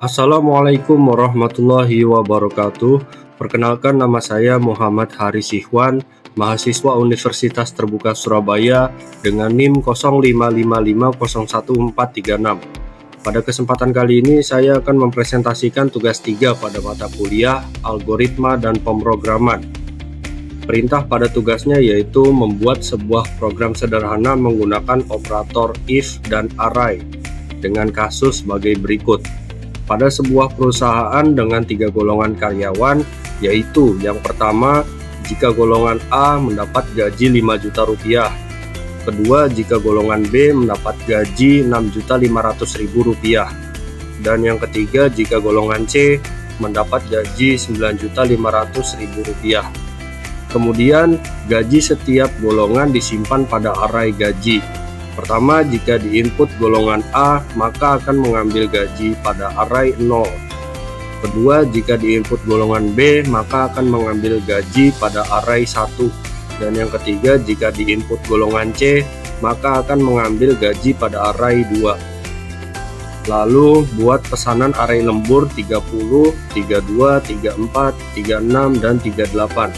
Assalamualaikum warahmatullahi wabarakatuh. Perkenalkan, nama saya Muhammad Haris Ikhwan, mahasiswa Universitas Terbuka Surabaya dengan NIM 0555011436. Pada kesempatan kali ini saya akan mempresentasikan tugas 3 pada mata kuliah Algoritma dan Pemrograman. Perintah pada tugasnya yaitu membuat sebuah program sederhana menggunakan operator if dan array dengan kasus sebagai berikut. Pada sebuah perusahaan dengan 3 golongan karyawan, yaitu yang pertama, jika golongan A mendapat gaji 5 juta rupiah, kedua, jika golongan B mendapat gaji 6.500.000 rupiah, dan yang ketiga, jika golongan C mendapat gaji 9.500.000 rupiah. Kemudian, gaji setiap golongan disimpan pada array gaji. Pertama, jika diinput golongan A, maka akan mengambil gaji pada array 0. Kedua, jika diinput golongan B, maka akan mengambil gaji pada array 1. Dan yang ketiga, jika diinput golongan C, maka akan mengambil gaji pada array 2. Lalu, buat pesanan array lembur 30, 32, 34, 36, dan 38.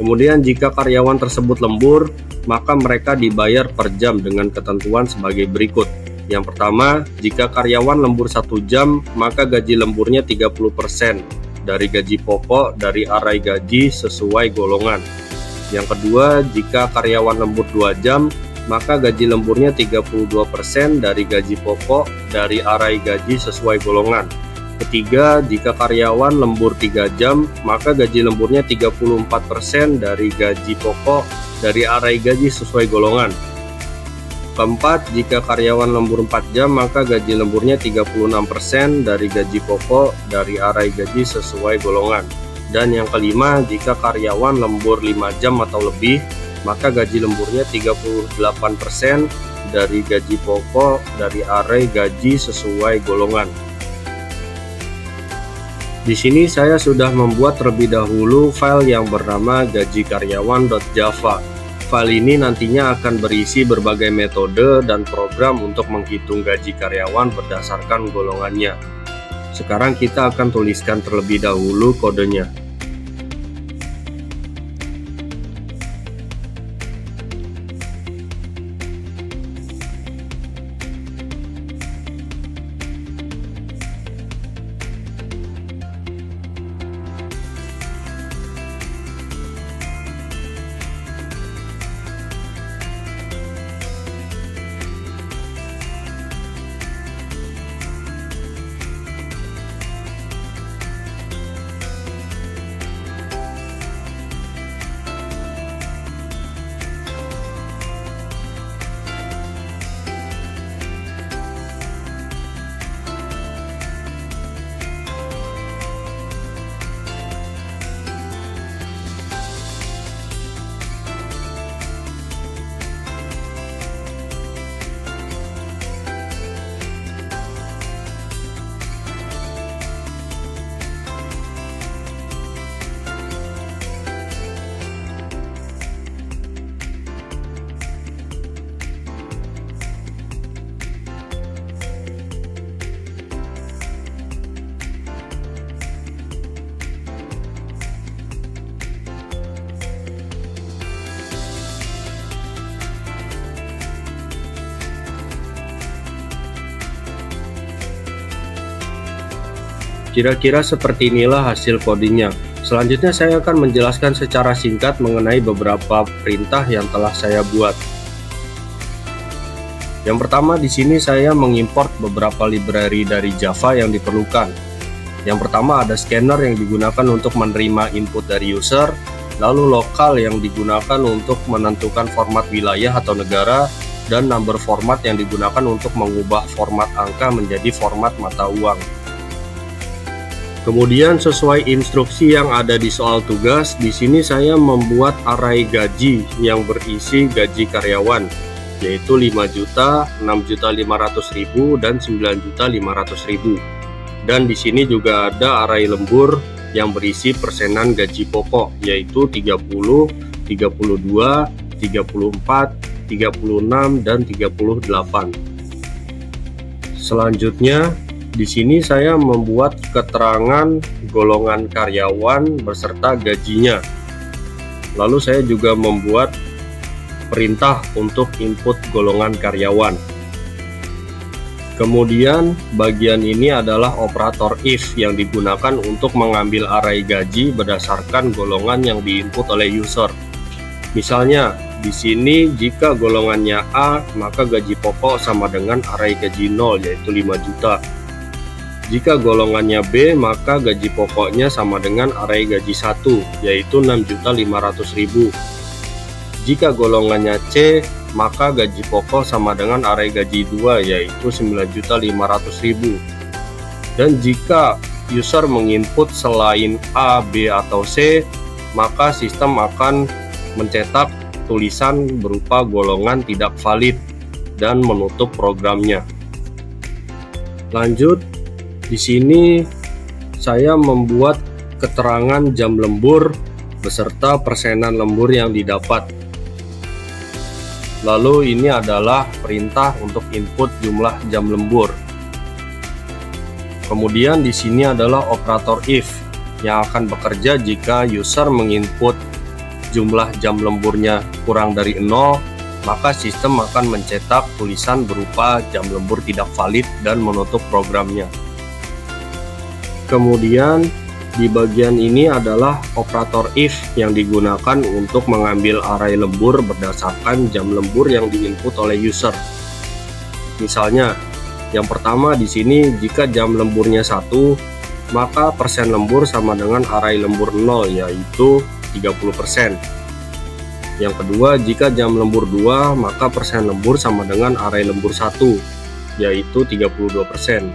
Kemudian jika karyawan tersebut lembur, maka mereka dibayar per jam dengan ketentuan sebagai berikut. Yang pertama, jika karyawan lembur 1 jam, maka gaji lemburnya 30% dari gaji pokok dari array gaji sesuai golongan. Yang kedua, jika karyawan lembur 2 jam, maka gaji lemburnya 32% dari gaji pokok dari array gaji sesuai golongan. Ketiga, jika karyawan lembur 3 jam, maka gaji lemburnya 34% dari gaji pokok dari array gaji sesuai golongan. Keempat, jika karyawan lembur 4 jam, maka gaji lemburnya 36% dari gaji pokok dari array gaji sesuai golongan. Dan yang kelima, jika karyawan lembur 5 jam atau lebih, maka gaji lemburnya 38% dari gaji pokok dari array gaji sesuai golongan. Di sini saya sudah membuat terlebih dahulu file yang bernama gajikaryawan.java. File ini nantinya akan berisi berbagai metode dan program untuk menghitung gaji karyawan berdasarkan golongannya. Sekarang kita akan tuliskan terlebih dahulu kodenya. Kira-kira seperti inilah hasil codingnya. Selanjutnya saya akan menjelaskan secara singkat mengenai beberapa perintah yang telah saya buat. Yang pertama, di sini saya mengimport beberapa library dari Java yang diperlukan. Yang pertama ada scanner yang digunakan untuk menerima input dari user, lalu lokal yang digunakan untuk menentukan format wilayah atau negara, dan number format yang digunakan untuk mengubah format angka menjadi format mata uang. Kemudian sesuai instruksi yang ada di soal tugas, di sini saya membuat array gaji yang berisi gaji karyawan, yaitu 5 juta, 6.500.000, dan 9.500.000. Dan di sini juga ada array lembur yang berisi persenan gaji pokok, yaitu 30, 32, 34, 36, dan 38. Selanjutnya, di sini saya membuat keterangan golongan karyawan beserta gajinya. Lalu saya juga membuat perintah untuk input golongan karyawan. Kemudian bagian ini adalah operator if yang digunakan untuk mengambil array gaji berdasarkan golongan yang diinput oleh user. Misalnya, di sini jika golongannya A, maka gaji pokok sama dengan array gaji 0 yaitu 5 juta. Jika golongannya B, maka gaji pokoknya sama dengan array gaji 1 yaitu 6.500.000. Jika golongannya C, maka gaji pokok sama dengan array gaji 2 yaitu 9.500.000. Dan jika user menginput selain A, B, atau C, maka sistem akan mencetak tulisan berupa golongan tidak valid dan menutup programnya. Lanjut, di sini saya membuat keterangan jam lembur beserta persenan lembur yang didapat. Lalu ini adalah perintah untuk input jumlah jam lembur. Kemudian di sini adalah operator if yang akan bekerja jika user menginput jumlah jam lemburnya kurang dari 0, maka sistem akan mencetak tulisan berupa jam lembur tidak valid dan menutup programnya. Kemudian di bagian ini adalah operator if yang digunakan untuk mengambil array lembur berdasarkan jam lembur yang diinput oleh user. Misalnya, yang pertama di sini jika jam lemburnya 1, maka persen lembur sama dengan array lembur 0 yaitu 30%. Yang kedua, jika jam lembur 2, maka persen lembur sama dengan array lembur 1 yaitu 32%.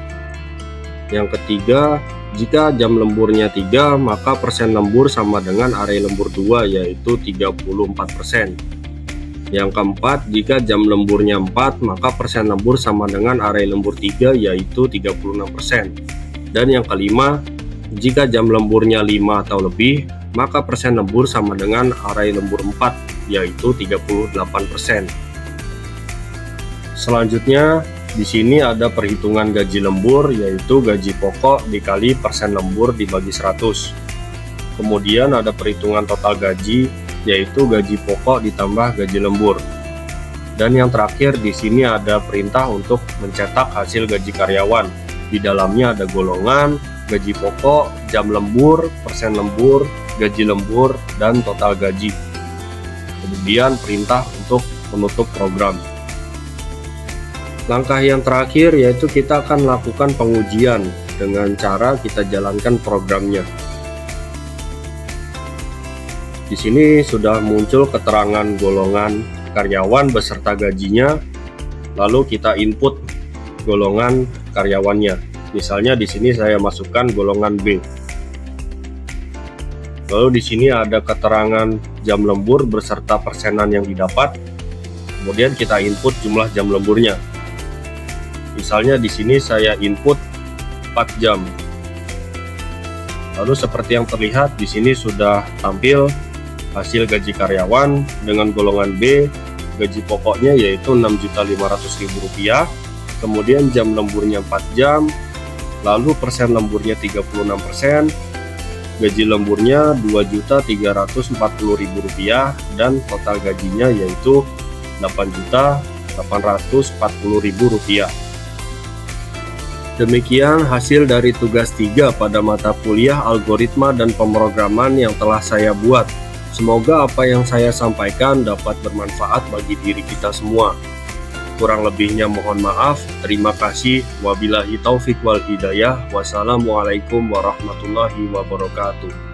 Yang ketiga, jika jam lemburnya 3, maka persen lembur sama dengan array lembur 2 yaitu 34%. Yang keempat, jika jam lemburnya 4, maka persen lembur sama dengan array lembur 3 yaitu 36%. Dan yang kelima, jika jam lemburnya 5 atau lebih, maka persen lembur sama dengan array lembur 4 yaitu 38%. Selanjutnya di sini ada perhitungan gaji lembur yaitu gaji pokok dikali persen lembur dibagi 100. Kemudian ada perhitungan total gaji yaitu gaji pokok ditambah gaji lembur. Dan yang terakhir di sini ada perintah untuk mencetak hasil gaji karyawan. Di dalamnya ada golongan, gaji pokok, jam lembur, persen lembur, gaji lembur, dan total gaji. Kemudian perintah untuk menutup program. Langkah yang terakhir yaitu kita akan lakukan pengujian dengan cara kita jalankan programnya. Di sini sudah muncul keterangan golongan karyawan beserta gajinya, lalu kita input golongan karyawannya. Misalnya di sini saya masukkan golongan B. Lalu di sini ada keterangan jam lembur beserta persenan yang didapat. Kemudian kita input jumlah jam lemburnya. Misalnya di sini saya input 4 jam. Lalu seperti yang terlihat di sini sudah tampil hasil gaji karyawan dengan golongan B, gaji pokoknya yaitu Rp6.500.000, kemudian jam lemburnya 4 jam, lalu persen lemburnya 36%, gaji lemburnya Rp2.340.000 dan total gajinya yaitu Rp8.840.000. Demikian hasil dari tugas 3 pada mata kuliah algoritma dan pemrograman yang telah saya buat. Semoga apa yang saya sampaikan dapat bermanfaat bagi diri kita semua. Kurang lebihnya mohon maaf. Terima kasih. Wabillahi taufik wal hidayah. Wassalamualaikum warahmatullahi wabarakatuh.